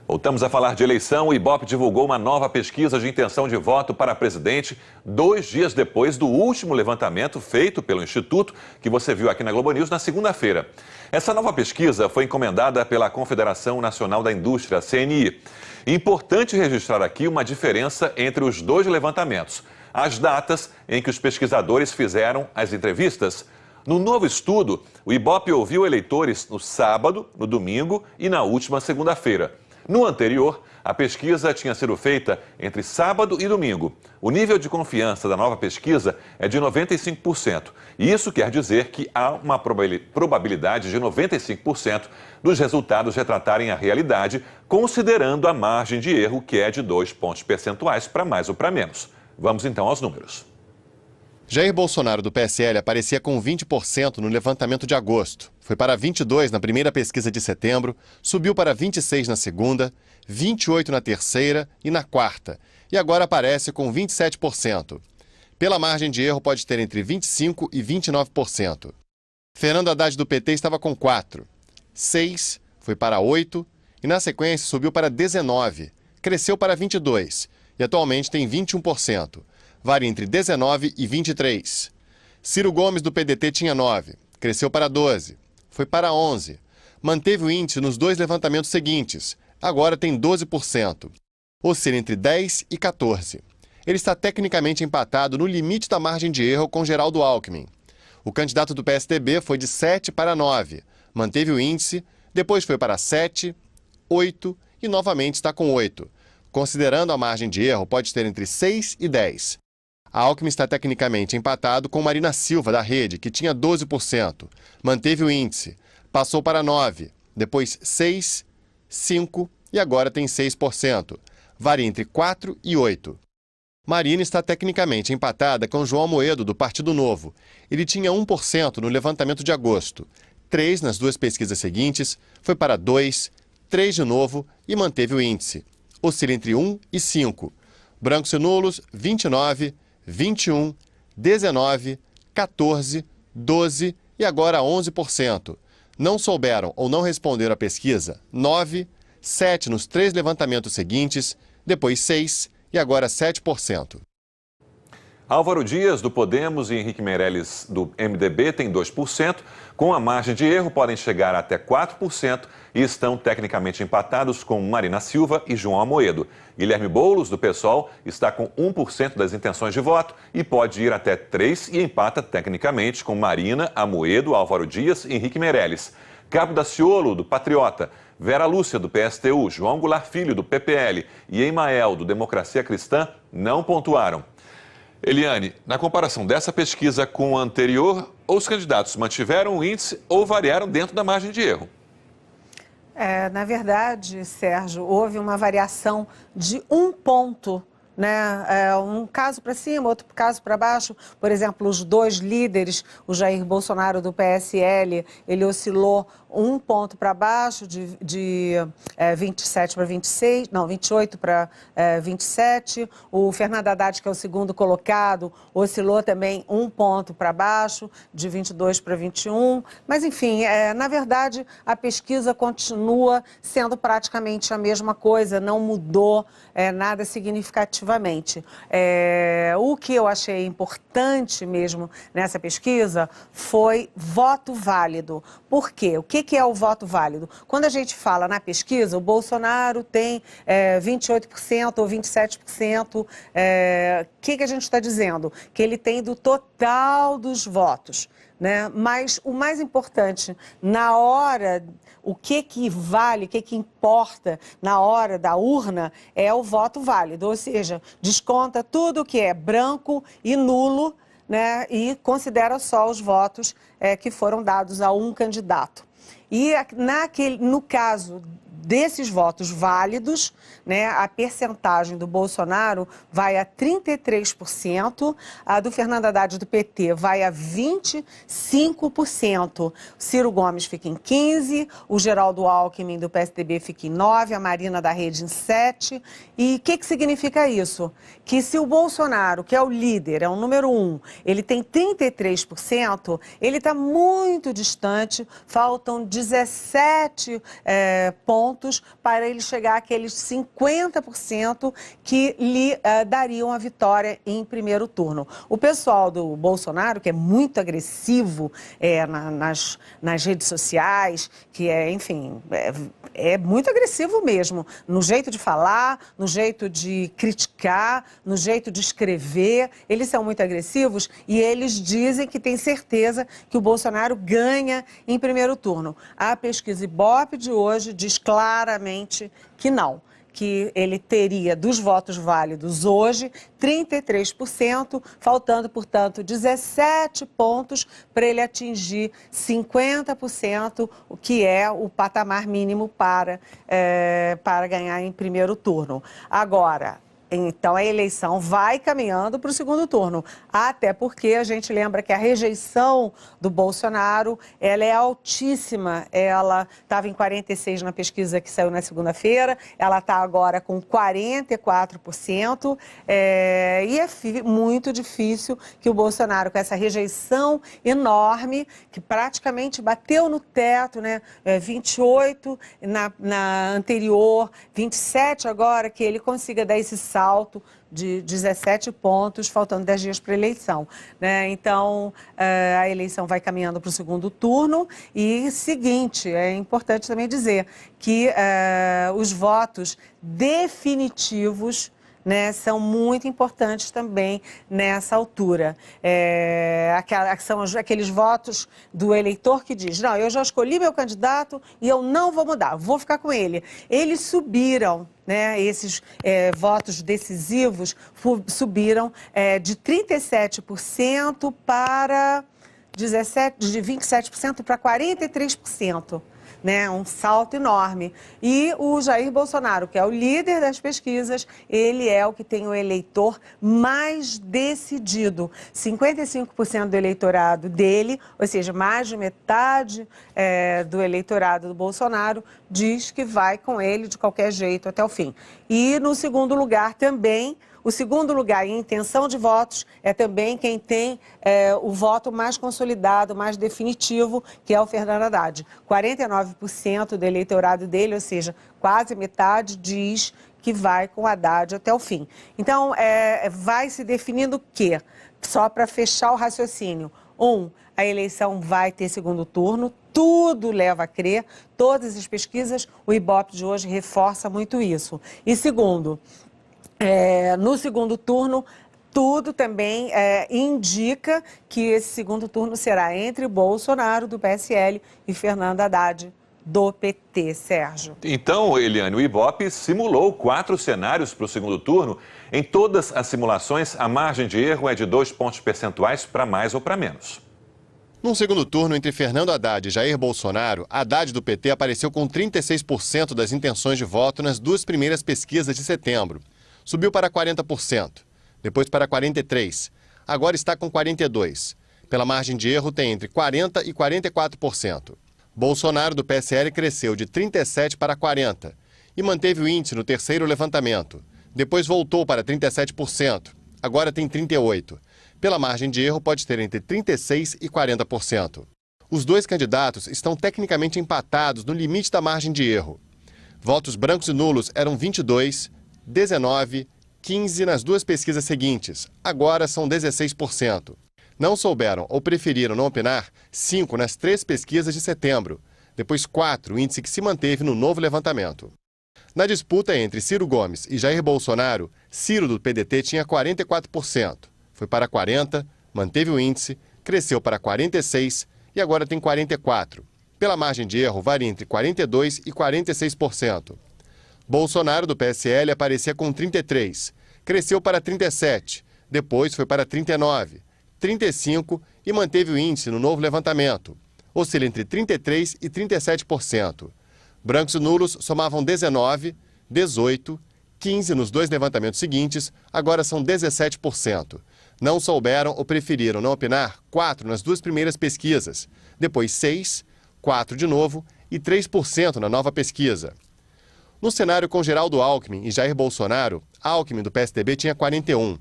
Voltamos a falar de eleição. O Ibope divulgou uma nova pesquisa de intenção de voto para presidente 2 dias depois do último levantamento feito pelo Instituto, que você viu aqui na Globo News na segunda-feira. Essa nova pesquisa foi encomendada pela Confederação Nacional da Indústria, CNI. Importante registrar aqui uma diferença entre os dois levantamentos: as datas em que os pesquisadores fizeram as entrevistas. No novo estudo, o Ibope ouviu eleitores no sábado, no domingo e na última segunda-feira. No anterior, a pesquisa tinha sido feita entre sábado e domingo. O nível de confiança da nova pesquisa é de 95%. E isso quer dizer que há uma probabilidade de 95% dos resultados retratarem a realidade, considerando a margem de erro, que é de 2 pontos percentuais para mais ou para menos. Vamos então aos números. Jair Bolsonaro, do PSL, aparecia com 20% no levantamento de agosto. Foi para 22% na primeira pesquisa de setembro, subiu para 26% na segunda, 28% na terceira e na quarta. E agora aparece com 27%. Pela margem de erro, pode ter entre 25% e 29%. Fernando Haddad, do PT, estava com 4%. 6%, foi para 8% e, na sequência, subiu para 19%. Cresceu para 22% e atualmente tem 21%. Varia entre 19% e 23%. Ciro Gomes, do PDT, tinha 9%. Cresceu para 12%. Foi para 11%. Manteve o índice nos dois levantamentos seguintes. Agora tem 12%. Oscila entre 10% e 14%. Ele está tecnicamente empatado no limite da margem de erro com Geraldo Alckmin. O candidato do PSDB foi de 7% para 9%. Manteve o índice, depois foi para 7%, 8% e novamente está com 8%. Considerando a margem de erro, pode ter entre 6% e 10%. A Alckmin está tecnicamente empatado com Marina Silva, da Rede, que tinha 12%. Manteve o índice, passou para 9%, depois 6%, 5% e agora tem 6%. Varia entre 4% e 8%. Marina está tecnicamente empatada com João Amoedo, do Partido Novo. Ele tinha 1% no levantamento de agosto. 3% nas duas pesquisas seguintes, foi para 2%, 3% de novo e manteve o índice. Oscila entre 1% e 5%. Brancos e nulos, 29%, 21%, 19%, 14%, 12% e agora 11%. Não souberam ou não responderam à pesquisa 9%, 7% nos 3 levantamentos seguintes, depois 6% e agora 7%. Álvaro Dias, do Podemos, e Henrique Meirelles, do MDB, têm 2%. Com a margem de erro, podem chegar até 4% e estão tecnicamente empatados com Marina Silva e João Amoedo. Guilherme Boulos, do PSOL, está com 1% das intenções de voto e pode ir até 3% e empata tecnicamente com Marina, Amoedo, Álvaro Dias e Henrique Meirelles. Cabo Daciolo, do Patriota, Vera Lúcia, do PSTU, João Goulart Filho, do PPL e Emael, do Democracia Cristã, não pontuaram. Eliane, na comparação dessa pesquisa com a anterior, os candidatos mantiveram o índice ou variaram dentro da margem de erro? Na verdade, Sérgio, houve uma variação de 1 ponto, né? Um caso para cima, outro caso para baixo. Por exemplo, os dois líderes, o Jair Bolsonaro do PSL, ele oscilou 1 ponto para baixo, de 27 para 26, não, 28 para 27. O Fernando Haddad, que é o segundo colocado, oscilou também 1 ponto para baixo, de 22 para 21. Mas, enfim, na verdade, a pesquisa continua sendo praticamente a mesma coisa, não mudou nada significativamente. O que eu achei importante mesmo nessa pesquisa foi voto válido. Por quê? O que é o voto válido? Quando a gente fala na pesquisa, o Bolsonaro tem 28% ou 27%. O que a gente está dizendo? Que ele tem do total dos votos, né? Mas o mais importante, na hora, o que vale, o que importa na hora da urna é o voto válido, ou seja, desconta tudo que é branco e nulo, né? E considera só os votos que foram dados a um candidato. E no caso desses votos válidos, né, a percentagem do Bolsonaro vai a 33%, a do Fernando Haddad do PT vai a 25%, Ciro Gomes fica em 15%, o Geraldo Alckmin do PSDB fica em 9%, a Marina da Rede em 7%. E o que significa isso? Que se o Bolsonaro, que é o líder, é o número 1, ele tem 33%, ele está muito distante, faltam 17 pontos pontos para ele chegar àqueles 50% que lhe dariam a vitória em primeiro turno. O pessoal do Bolsonaro, que é muito agressivo nas redes sociais, que enfim, é muito agressivo mesmo, no jeito de falar, no jeito de criticar, no jeito de escrever. Eles são muito agressivos e eles dizem que têm certeza que o Bolsonaro ganha em primeiro turno. A pesquisa Ibope de hoje diz claramente que não, que ele teria dos votos válidos hoje 33%, faltando, portanto, 17 pontos para ele atingir 50%, o que é o patamar mínimo para ganhar em primeiro turno. Agora, então a eleição vai caminhando para o segundo turno, até porque a gente lembra que a rejeição do Bolsonaro, ela é altíssima, ela estava em 46% na pesquisa que saiu na segunda-feira, ela está agora com 44%, e é muito difícil que o Bolsonaro, com essa rejeição enorme, que praticamente bateu no teto, né, 28% na anterior, 27% agora, que ele consiga dar esse salto de 17 pontos, faltando 10 dias para a eleição, né? Então, a eleição vai caminhando para o segundo turno e, seguinte, é importante também dizer que os votos definitivos, né, são muito importantes também nessa altura. São aqueles votos do eleitor que diz, não, eu já escolhi meu candidato e eu não vou mudar, vou ficar com ele. Eles subiram, né, esses votos decisivos subiram de 37% para de 27% para 43%. Né, um salto enorme. E o Jair Bolsonaro, que é o líder das pesquisas, ele é o que tem o eleitor mais decidido. 55% do eleitorado dele, ou seja, mais de metade do eleitorado do Bolsonaro, diz que vai com ele de qualquer jeito até o fim. E no segundo lugar também, o segundo lugar em intenção de votos é também quem tem o voto mais consolidado, mais definitivo, que é o Fernando Haddad. 49% do eleitorado dele, ou seja, quase metade, diz que vai com o Haddad até o fim. Então, vai se definindo o quê? Só para fechar o raciocínio. A eleição vai ter segundo turno, tudo leva a crer, todas as pesquisas, o Ibope de hoje reforça muito isso. E segundo, no segundo turno, tudo também indica que esse segundo turno será entre Bolsonaro, do PSL, e Fernando Haddad, do PT, Sérgio. Então, Eliane, o Ibope simulou 4 cenários para o segundo turno. Em todas as simulações, a margem de erro é de 2 pontos percentuais para mais ou para menos. Num segundo turno entre Fernando Haddad e Jair Bolsonaro, Haddad do PT apareceu com 36% das intenções de voto nas 2 primeiras pesquisas de setembro. Subiu para 40%, depois para 43%, agora está com 42%. Pela margem de erro tem entre 40% e 44%. Bolsonaro do PSL cresceu de 37% para 40% e manteve o índice no terceiro levantamento. Depois voltou para 37%, agora tem 38%. Pela margem de erro pode ter entre 36% e 40%. Os dois candidatos estão tecnicamente empatados no limite da margem de erro. Votos brancos e nulos eram 22%, 19%, 15% nas 2 pesquisas seguintes, agora são 16%. Não souberam ou preferiram não opinar 5% nas 3 pesquisas de setembro, depois 4%, o índice que se manteve no novo levantamento. Na disputa entre Ciro Gomes e Jair Bolsonaro, Ciro do PDT tinha 44%, foi para 40%, manteve o índice, cresceu para 46% e agora tem 44%. Pela margem de erro, varia entre 42% e 46%. Bolsonaro, do PSL, aparecia com 33%, cresceu para 37%, depois foi para 39%, 35% e manteve o índice no novo levantamento, oscila entre 33% e 37%. Brancos e nulos somavam 19%, 18%, 15% nos 2 levantamentos seguintes, agora são 17%. Não souberam ou preferiram não opinar 4% nas 2 primeiras pesquisas, depois 6%, 4% de novo e 3% na nova pesquisa. No cenário com Geraldo Alckmin e Jair Bolsonaro, Alckmin do PSDB tinha 41%,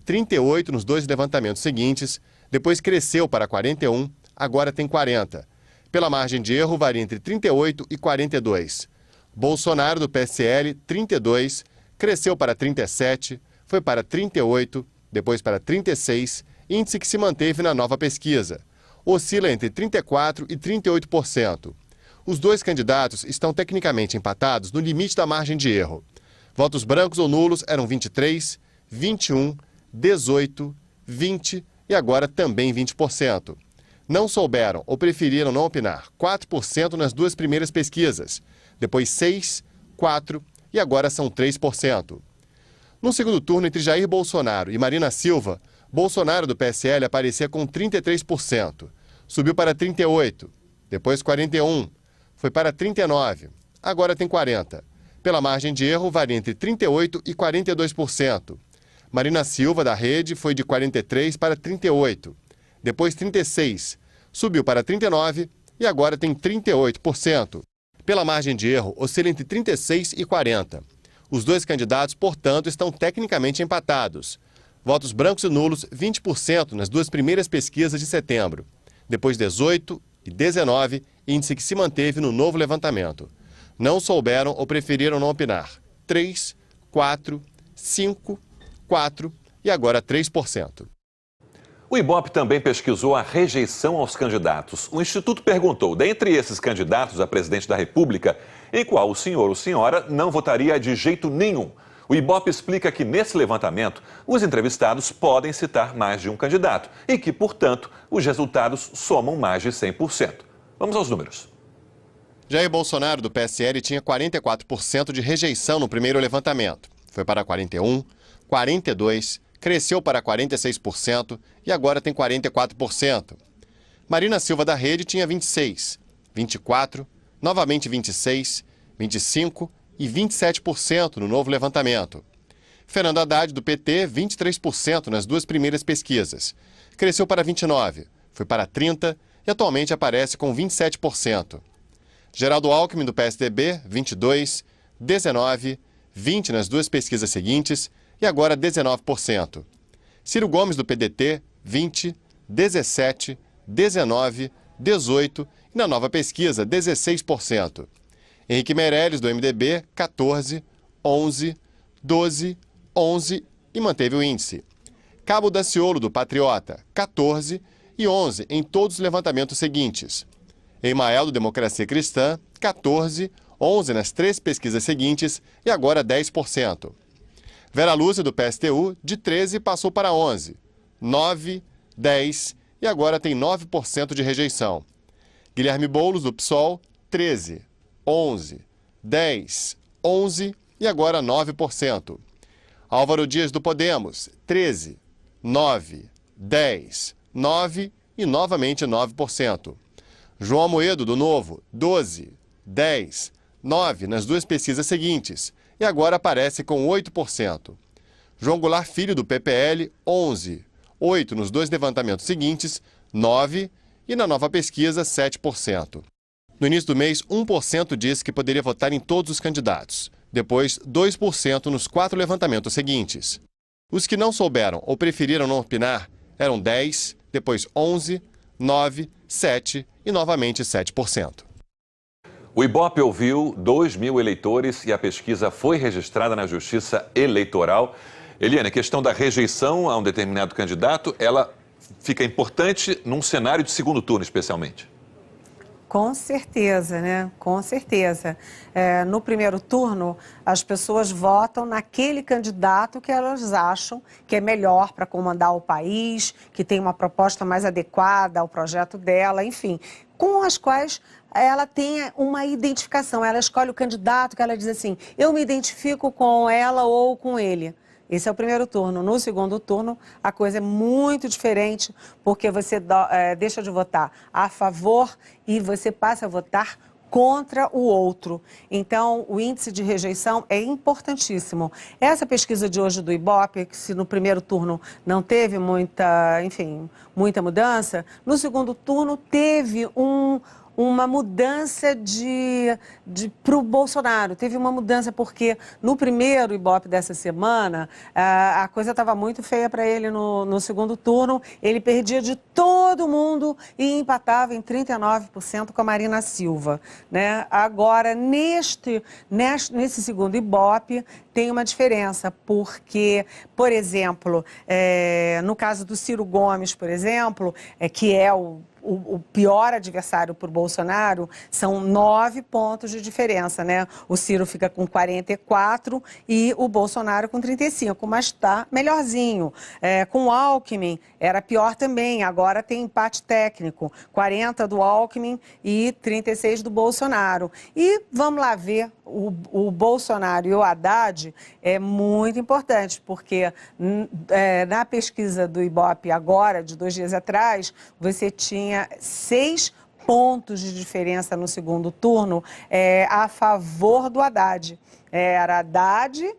38% nos 2 levantamentos seguintes, depois cresceu para 41%, agora tem 40%. Pela margem de erro, varia entre 38% e 42%. Bolsonaro, do PSL, 32, cresceu para 37, foi para 38, depois para 36, índice que se manteve na nova pesquisa. Oscila entre 34% e 38%. Os dois candidatos estão tecnicamente empatados no limite da margem de erro. Votos brancos ou nulos eram 23, 21, 18, 20 e agora também 20%. Não souberam ou preferiram não opinar 4% nas duas primeiras pesquisas, depois 6, 4 e agora são 3%. No segundo turno entre Jair Bolsonaro e Marina Silva, Bolsonaro do PSL aparecia com 33%, subiu para 38%, depois 41%, foi para 39%, agora tem 40%. Pela margem de erro, varia entre 38% e 42%. Marina Silva, da Rede, foi de 43% para 38%, depois 36%, subiu para 39% e agora tem 38%. Pela margem de erro, oscila entre 36% e 40%. Os dois candidatos, portanto, estão tecnicamente empatados. Votos brancos e nulos, 20% nas duas primeiras pesquisas de setembro. Depois 18% e 19%, índice que se manteve no novo levantamento. Não souberam ou preferiram não opinar. 3%, 4%, 5%, 4% e agora 3%. O Ibope também pesquisou a rejeição aos candidatos. O Instituto perguntou, dentre esses candidatos a presidente da República, em qual o senhor ou senhora não votaria de jeito nenhum. O Ibope explica que, nesse levantamento, os entrevistados podem citar mais de um candidato e que, portanto, os resultados somam mais de 100%. Vamos aos números. Jair Bolsonaro, do PSL, tinha 44% de rejeição no primeiro levantamento. Foi para 41%, 42%, cresceu para 46% e agora tem 44%. Marina Silva, da Rede, tinha 26%, 24%, novamente 26%, 25% e 27% no novo levantamento. Fernando Haddad, do PT, 23% nas duas primeiras pesquisas. Cresceu para 29%, foi para 30% e atualmente aparece com 27%. Geraldo Alckmin, do PSDB, 22%, 19%, 20% nas duas pesquisas seguintes e agora 19%. Ciro Gomes, do PDT, 20%, 17%, 19%, 18% e na nova pesquisa, 16%. Henrique Meirelles, do MDB, 14%, 11%, 12%, 11% e manteve o índice. Cabo Daciolo, do Patriota, 14% e 11% em todos os levantamentos seguintes. Emael, do Democracia Cristã, 14%, 11% nas três pesquisas seguintes e agora 10%. Vera Lúcia, do PSTU, de 13% passou para 11%, 9%, 10% e agora tem 9% de rejeição. Guilherme Boulos, do PSOL, 13%, 11%, 10%, 11% e agora 9%. Álvaro Dias, do Podemos, 13%, 9%, 10%, 9% e novamente 9%. João Amoedo, do Novo, 12%, 10%, 9% nas duas pesquisas seguintes e agora aparece com 8%. João Goulart Filho, do PPL, 11%, 8% nos dois levantamentos seguintes, 9% e na nova pesquisa, 7%. No início do mês, 1% disse que poderia votar em todos os candidatos. Depois, 2% nos 4 levantamentos seguintes. Os que não souberam ou preferiram não opinar eram 10%, depois 11%, 9%, 7% e novamente 7%. O Ibope ouviu 2.000 eleitores e a pesquisa foi registrada na Justiça Eleitoral. Eliane, a questão da rejeição a um determinado candidato, ela fica importante num cenário de segundo turno, especialmente. Com certeza, né? Com certeza. No primeiro turno, as pessoas votam naquele candidato que elas acham que é melhor para comandar o país, que tem uma proposta mais adequada ao projeto dela, enfim, com as quais ela tem uma identificação. Ela escolhe o candidato que ela diz assim, eu me identifico com ela ou com ele. Esse é o primeiro turno. No segundo turno, a coisa é muito diferente, porque você deixa de votar a favor e você passa a votar contra o outro. Então, o índice de rejeição é importantíssimo. Essa pesquisa de hoje do Ibope, que se no primeiro turno não teve muita mudança, no segundo turno teve uma mudança para o Bolsonaro. Teve uma mudança porque no primeiro Ibope dessa semana, a coisa estava muito feia para ele no segundo turno. Ele perdia de todo mundo e empatava em 39% com a Marina Silva, né? Agora, nesse segundo Ibope, tem uma diferença, porque, por exemplo, no caso do Ciro Gomes, por exemplo, que é o pior adversário por Bolsonaro, são 9 pontos de diferença, né? O Ciro fica com 44 e o Bolsonaro com 35, mas está melhorzinho. Com o Alckmin era pior também, agora tem empate técnico, 40 do Alckmin e 36 do Bolsonaro. E vamos lá ver, o Bolsonaro e o Haddad é muito importante, porque na pesquisa do Ibope agora, de 2 dias atrás, você tinha 6 pontos de diferença no segundo turno a favor do Haddad. Era Haddad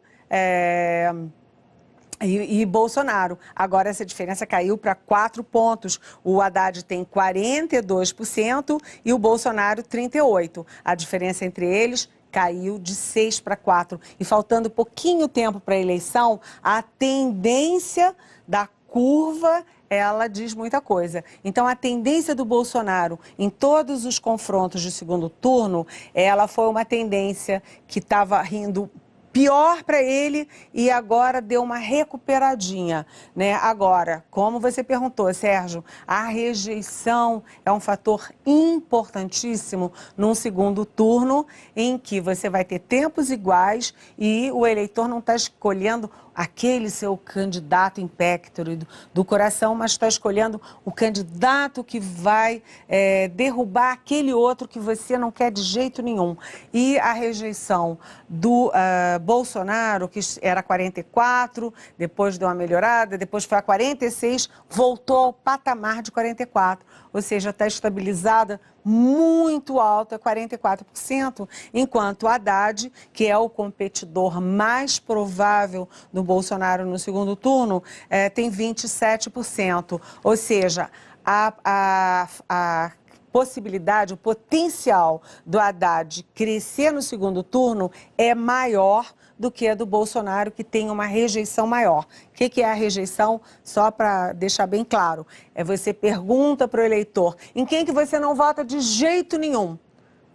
e Bolsonaro. Agora essa diferença caiu para 4 pontos. O Haddad tem 42% e o Bolsonaro 38%. A diferença entre eles caiu de 6 para 4. E faltando pouquinho tempo para a eleição, a tendência da curva, ela diz muita coisa. Então, a tendência do Bolsonaro em todos os confrontos de segundo turno, ela foi uma tendência que estava rindo pior para ele e agora deu uma recuperadinha, né? Agora, como você perguntou, Sérgio, a rejeição é um fator importantíssimo num segundo turno em que você vai ter tempos iguais e o eleitor não está escolhendo aquele seu candidato impéctor do coração, mas está escolhendo o candidato que vai derrubar aquele outro que você não quer de jeito nenhum. E a rejeição do Bolsonaro, que era 44, depois deu uma melhorada, depois foi a 46, voltou ao patamar de 44, ou seja, está estabilizada muito alta, 44%, enquanto o Haddad, que é o competidor mais provável do Bolsonaro no segundo turno, tem 27%. Ou seja, a possibilidade, o potencial do Haddad crescer no segundo turno é maior do que a do Bolsonaro, que tem uma rejeição maior. O que é a rejeição? Só para deixar bem claro, você pergunta para o eleitor, em quem que você não vota de jeito nenhum?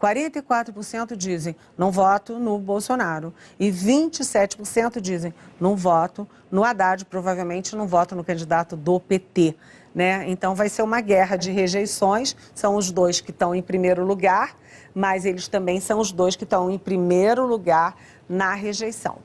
44% dizem, não voto no Bolsonaro. E 27% dizem, não voto no Haddad, provavelmente não voto no candidato do PT. Né? Então vai ser uma guerra de rejeições, são os dois que estão em primeiro lugar, mas eles também são os dois que estão em primeiro lugar na rejeição.